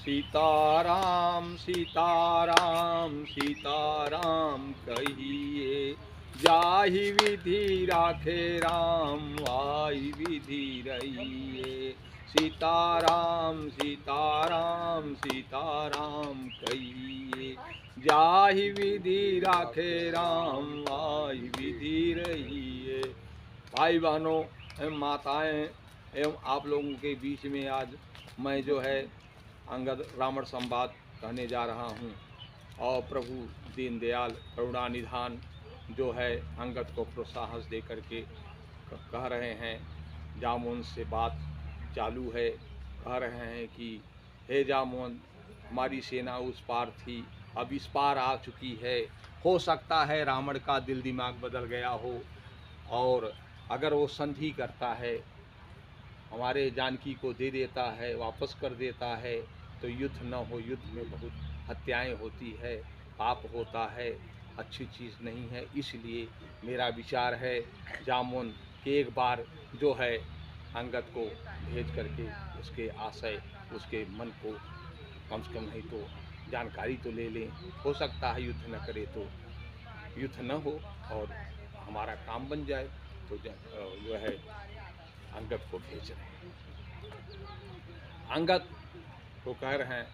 सीताराम सीताराम सीताराम कहिए, जाहि विधि राखे राम वाहि विधि रहिए। सीताराम सीताराम सीताराम कहिए, जाहि विधि राखे राम वाहि विधि रहिए। भाई बहनों एवं माताएं एवं आप लोगों के बीच में आज मैं जो है अंगद रावण संवाद कहने जा रहा हूँ। और प्रभु दीनदयाल करुणानिधान जो है अंगद को प्रोत्साहन दे करके कह रहे हैं, जामुन से बात चालू है। कह रहे हैं कि हे जामुन, हमारी सेना उस पार थी, अब इस पार आ चुकी है। हो सकता है रावण का दिल दिमाग बदल गया हो, और अगर वो संधि करता है, हमारे जानकी को दे देता है, वापस कर देता है, तो युद्ध न हो। युद्ध में बहुत हत्याएं होती है, पाप होता है, अच्छी चीज़ नहीं है। इसलिए मेरा विचार है जामुन कि एक बार जो है अंगद को भेज करके उसके आशय, उसके मन को कम से कम नहीं तो जानकारी तो ले लें। हो सकता है युद्ध न करे तो युद्ध न हो और हमारा काम बन जाए। तो जो है अंगद को भेज रहे हैं। अंगद को कह रहे हैं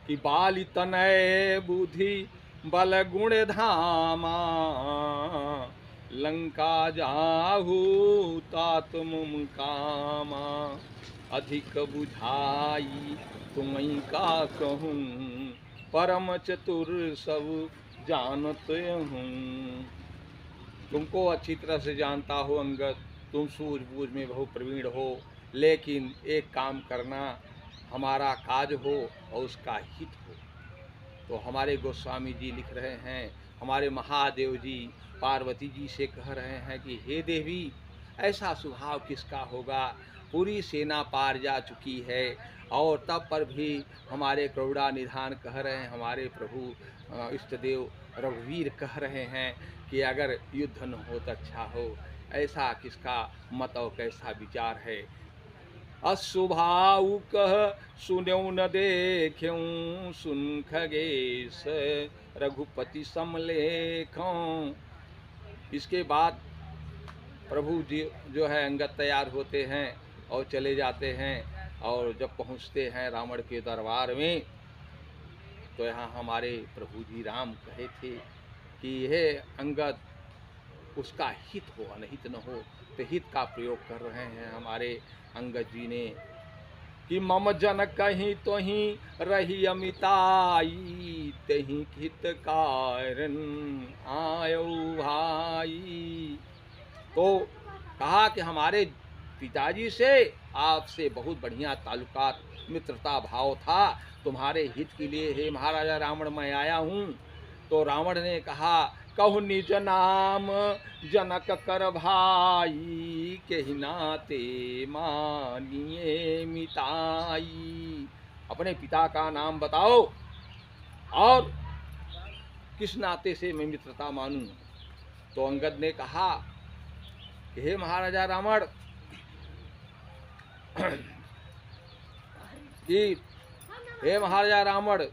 कि बाली तनय बुद्धि बल गुण धामा, लंका जाहू तात मुम कामा। अधिक बुझाई तुम्हीं का कहूँ, परम चतुर सब जानत हूँ। तुमको अच्छी तरह से जानता हो अंगद, तुम सूझबूझ में बहुत प्रवीण हो, लेकिन एक काम करना, हमारा काज हो और उसका हित हो। तो हमारे गोस्वामी जी लिख रहे हैं, हमारे महादेव जी पार्वती जी से कह रहे हैं कि हे देवी, ऐसा स्वभाव किसका होगा, पूरी सेना पार जा चुकी है और तब पर भी हमारे करुणा निधान कह रहे हैं, हमारे प्रभु इष्टदेव रघुवीर कह रहे हैं कि अगर युद्ध न हो तो अच्छा हो। ऐसा किसका मत और कैसा विचार है। अशुभाऊ कह सुन्यऊ न देख्यूं, सुन खगेश रघुपति समलेखों। इसके बाद प्रभु जी जो है अंगद तैयार होते हैं और चले जाते हैं, और जब पहुंचते हैं रावण के दरबार में, तो यहाँ हमारे प्रभु जी राम कहे थे कि हे अंगद, उसका हित हो, अनहित न हो। तो हित का प्रयोग कर रहे हैं हमारे अंगद जी ने कि मम जन कहीं तो ही रही अमिताई, तहीं हित कारण आयो भाई। तो कहा कि हमारे पिताजी से आपसे बहुत बढ़िया ताल्लुकात, मित्रता भाव था, तुम्हारे हित के लिए हे महाराजा रावण मैं आया हूँ। तो रावण ने कहा, कहु निज नाम जनक कर भाई, केहि नाते मानिए मिताई। अपने पिता का नाम बताओ और किस नाते से मैं मित्रता मानूं। तो अंगद ने कहा कि हे महाराजा रावण, कि हे महाराजा रावण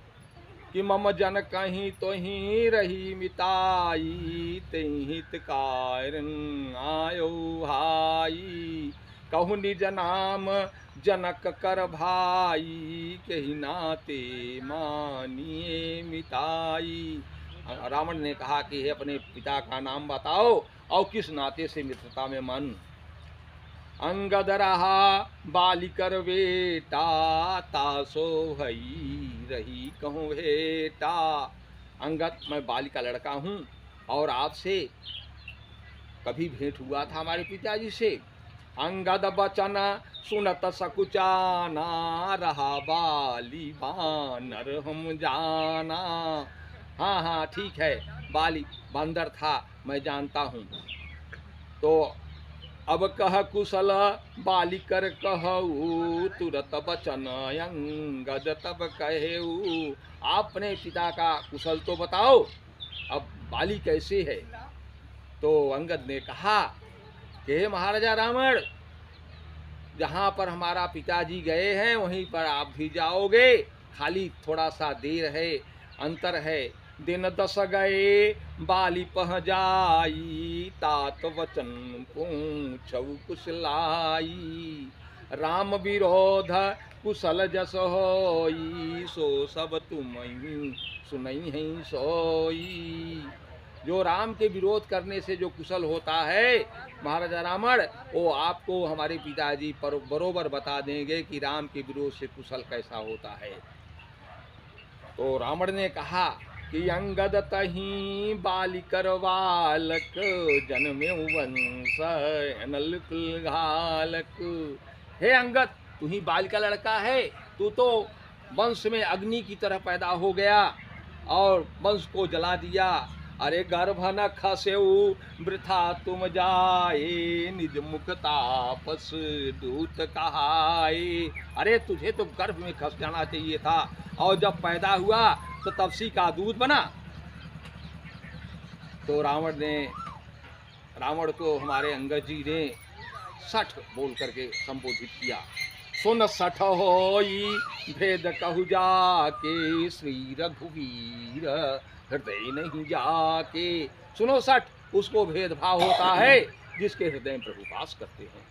कि मम जन कहीं तो ही रही मिताई, तहीं हित कारण आयो भाई। कहु निज नाम जनक कर भाई, केहि नाते मानिए मिताई। रावण ने कहा कि हे अपने पिता का नाम बताओ और किस नाते से मित्रता में मानूं। अंगद रहा बालिकर बेटा, तासो भई रही कहूँ बेटा। अंगद, मैं बाली का लड़का हूँ और आपसे कभी भेंट हुआ था हमारे पिताजी से। अंगद बचन सुनत सकुचाना, रहा बाली बानर हम जाना। हाँ हाँ ठीक है, बाली बंदर था, मैं जानता हूँ। तो अब कह कुशल बालिकर कहू, तुरत बचन अंगद तब कहेऊ। आपने पिता का कुशल तो बताओ, अब बाली कैसे है। तो अंगद ने कहा कि हे महाराजा रावण, जहाँ पर हमारा पिताजी गए हैं वहीं पर आप भी जाओगे, खाली थोड़ा सा देर है, अंतर है। दिन 10 गए बाली पह जाई, तात वचन पूछऊ कुशलाई। राम विरोध कुशल जस होई, सो सब तुम सुनई है सोई। जो राम के विरोध करने से जो कुशल होता है महाराजा रावण, वो आपको हमारे पिताजी पर बरोबर बता देंगे कि राम के विरोध से कुशल कैसा होता है। तो रावण ने कहा कि अंगद तही बालिकर बालक, जन्मे वंश अनल कुल घालक। हे अंगद, तू ही बाल का लड़का है, तू तो वंश में अग्नि की तरह पैदा हो गया और वंश को जला दिया। अरे गर्भ न खसेऊ वृथा तुम जाए, निज मुख तापस दूत कहाए। अरे तुझे तो गर्भ में खस जाना चाहिए था, और जब पैदा हुआ तो तपसी का दूध बना। तो रावण को हमारे अंगद जी ने सठ बोल करके संबोधित किया। सुन सठ होई भेद कहु जाके, श्री रघुवीर हृदय नहीं जाके। सुनो सठ, उसको भेदभाव होता है जिसके हृदय में प्रभु वास करते हैं।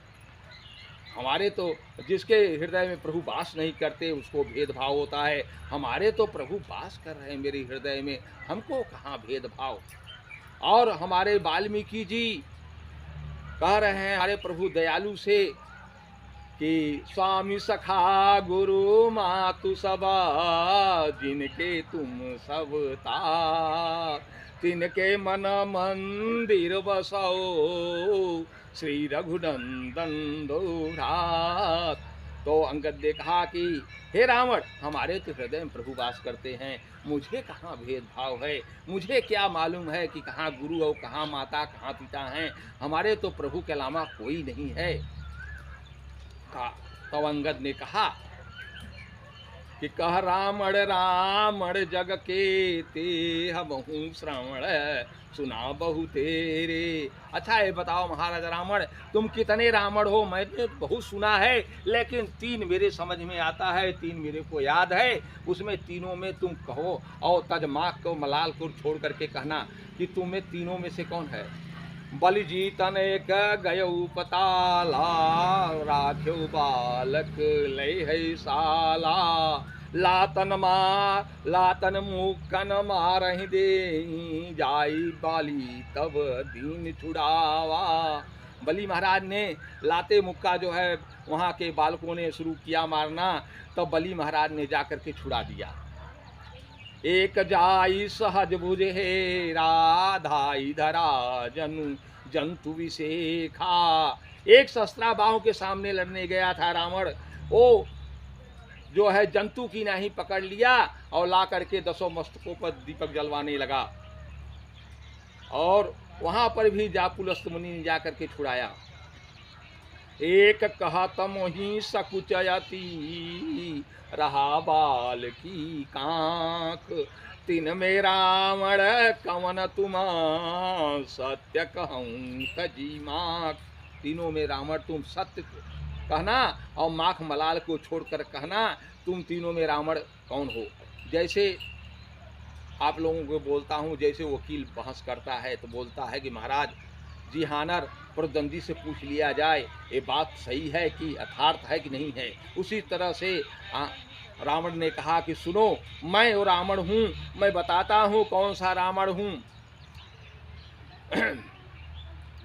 हमारे तो जिसके हृदय में प्रभु वास नहीं करते उसको भेदभाव होता है। हमारे तो प्रभु वास कर रहे हैं मेरे हृदय में, हमको कहाँ भेदभाव। और हमारे वाल्मीकि जी कह रहे हैं हमारे प्रभु दयालु से कि स्वामी सखा गुरु मातु सबा, जिनके तुम सब तार, तिनके मन मंदिर बसाओ, श्री रघुनंदन दोरात। तो अंगद ने कहा कि हे रावण, हमारे तो हृदय में प्रभु वास करते हैं, मुझे कहाँ भेदभाव है, मुझे क्या मालूम है कि कहाँ गुरु और कहाँ माता कहाँ पिता हैं, हमारे तो प्रभु के अलावा कोई नहीं है। तो अंगद ने कहा कि कह रावण रावण जग के ते, हमहु श्रवण सुना बहु तेरे। अच्छा ये बताओ महाराजा रावण, तुम कितने रावण हो? मैंने बहुत सुना है, लेकिन 3 मेरे समझ में आता है, 3 मेरे को याद है। उसमें तीनों में तुम कहो, और तजमाक को मलाल को छोड़ करके कहना कि तुम्हें तीनों में से कौन है। बलि जीतन एक गयऊ पताला, राख्यो बालक लय है साला। लातन मुकन मारहि दे, जाई बाली तब दीन छुड़ावा। बलि महाराज ने लाते मुक्का जो है वहाँ के बालकों ने शुरू किया मारना, तब बलि महाराज ने जाकर के छुड़ा दिया। एक जाई सहज भुज हेरा, धाई धरा जंतु विशेखा। एक शस्त्रा बाहों के सामने लड़ने गया था रावण, वो जो है जंतु की नहीं पकड़ लिया और ला करके 10 मस्तकों पर दीपक जलवाने लगा। और वहां पर भी जापुलस्त मुनि ने जाकर के छुड़ाया। एक कहत मोहि सकुचयति, रहा बाल की कांख। तिन में रावण कवन तुम, सत्य कहूँ तजी माख। तीनों में रावण तुम सत्य कहना और माख मलाल को छोड़कर कहना तुम तीनों में रावण कौन हो। जैसे आप लोगों को बोलता हूँ, जैसे वकील बहस करता है तो बोलता है कि महाराज जी हानर प्रतिद्वंदी से पूछ लिया जाए ये बात सही है कि यथार्थ है कि नहीं है। उसी तरह से रावण ने कहा कि सुनो, मैं वो रावण हूँ, मैं बताता हूँ कौन सा रावण हूँ।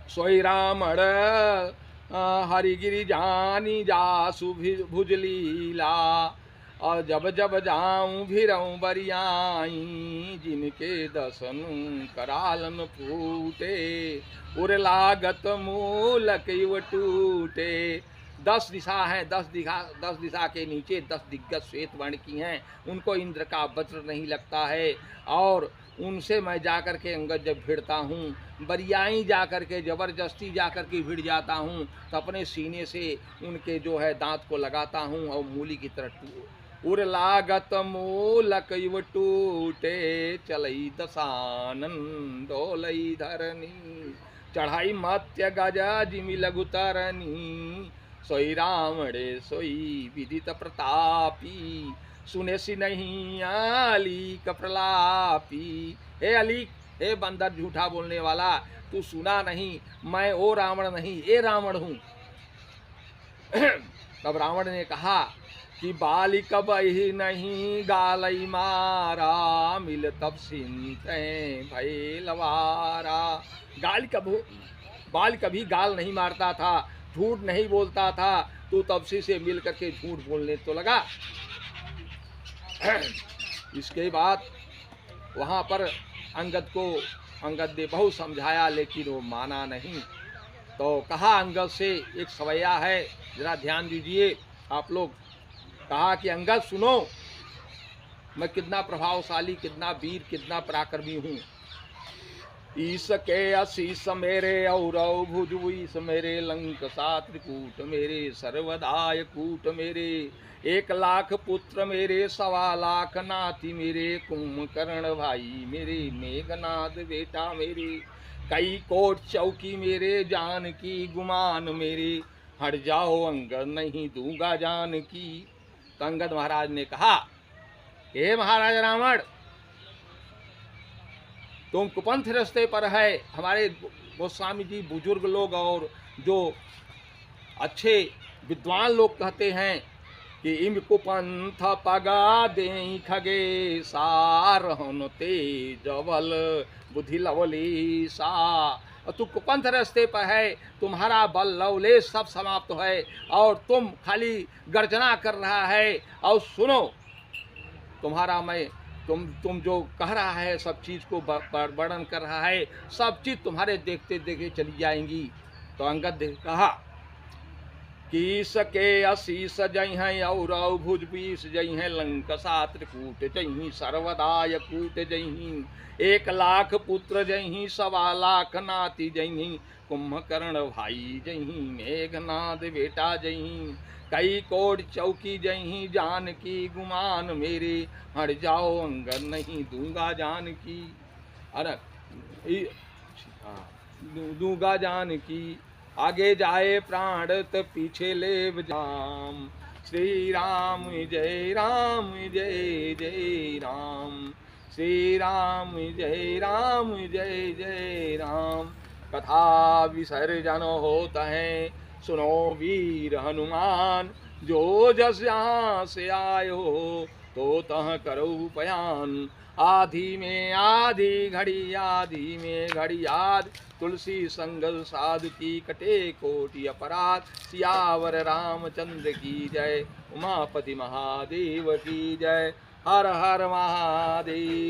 सोई रावण हरिगिरि जानी जासु भुजलीला, और जब जब जाऊं भिरऊं बरियाई, जिनके दसन करालन फूटे, उर लागत मूल कैव टूटे। 10 दिशा हैं, 10 दिशा के नीचे 10 दिग्गज श्वेत वर्ण की हैं, उनको इंद्र का वज्र नहीं लगता है। और उनसे मैं जाकर के अंगद जब भिड़ता हूँ, बरियाई जाकर के ज़बरदस्ती जाकर के भिड़ जाता हूँ, तो अपने सीने से उनके जो है दांत को लगाता हूँ और मूली की तरह उर लागत मूल कैव टूटे, चलई दसानन डोलई धरनी, चढ़ाई मत्य गजा जिमि लघु तरनी। सोई रावणे सोई विदित प्रतापी, सुने सी नहीं अली कप्रलापी। हे अली, हे बंदर झूठा बोलने वाला, तू सुना नहीं, मैं ओ रावण नहीं, ए रावण हूँ। तब रावण ने कहा कि बाली कब ही नहीं गालई मारा, मिल तब सिंते भय लवारा। बाल कभी गाल नहीं मारता था, झूठ नहीं बोलता था, तू तपसी से मिल करके झूठ बोलने तो लगा। इसके बाद वहाँ पर अंगद ने बहुत समझाया, लेकिन वो माना नहीं। तो कहा अंगद से, एक सवैया है, जरा ध्यान दीजिए आप लोग। कहा कि अंगद सुनो, मैं कितना प्रभावशाली, कितना वीर, कितना पराक्रमी हूँ। ईस के अशीष मेरे औरव भुज मेरे, लंक सात्रिकूट मेरे, सर्वदाय कूट मेरे, 1,00,000 पुत्र मेरे, 1,25,00,000 नाती मेरे, कुंभकर्ण भाई मेरे, मेघनाद बेटा मेरे, कई कोट चौकी मेरे, जानकी गुमान मेरे, हट जाओ अंगद नहीं दूंगा जानकी। तो अंगद महाराज ने कहा, हे महाराज रावण, तुम कुपंथ रास्ते पर है। हमारे गोस्वामी जी बुजुर्ग लोग और जो अच्छे विद्वान लोग कहते हैं कि इम कुपंथ पगा दे खगे सार ते जवल बुद्धि लवली सा। और तू कुपंथ रास्ते पर है, तुम्हारा बल लवलेश सब समाप्त है, और तुम खाली गर्जना कर रहा है। और सुनो, तुम्हारा मैं तुम जो कह रहा है, सब चीज़ को वर्णन कर रहा है, सब चीज़ तुम्हारे देखते देखते चली जाएंगी। तो अंगद ने कहा कि सके अशीष जई हैं और भुज 20 जई हैं, लंक सात्रिकूट जई सर्वदाय कूट जई, 1,00,000 पुत्र जई, 1,25,00,000 नाती जई, कुंभकर्ण भाई जई, मेघनाद बेटा जई, कई कोट चौकी जही, जानकी गुमान मेरे, हट जाओ अंगद नहीं दूंगा जानकी। अरे दूंगा जानकी, आगे जाए प्राण तो पीछे ले जाम। श्री राम जय राम जय जय राम, श्री राम जय राम जय जय राम। कथा विसर्जन होता है, सुनो वीर हनुमान, जो जस यहाँ से आए हो तो तह करो बयान। आधी में आधी घड़ी, आधी में घड़ी आध, तुलसी संगल साधु की कटे कोटि अपराध। सियावर रामचंद्र की जय, उमापति महादेव की जय। हर हर महादेव।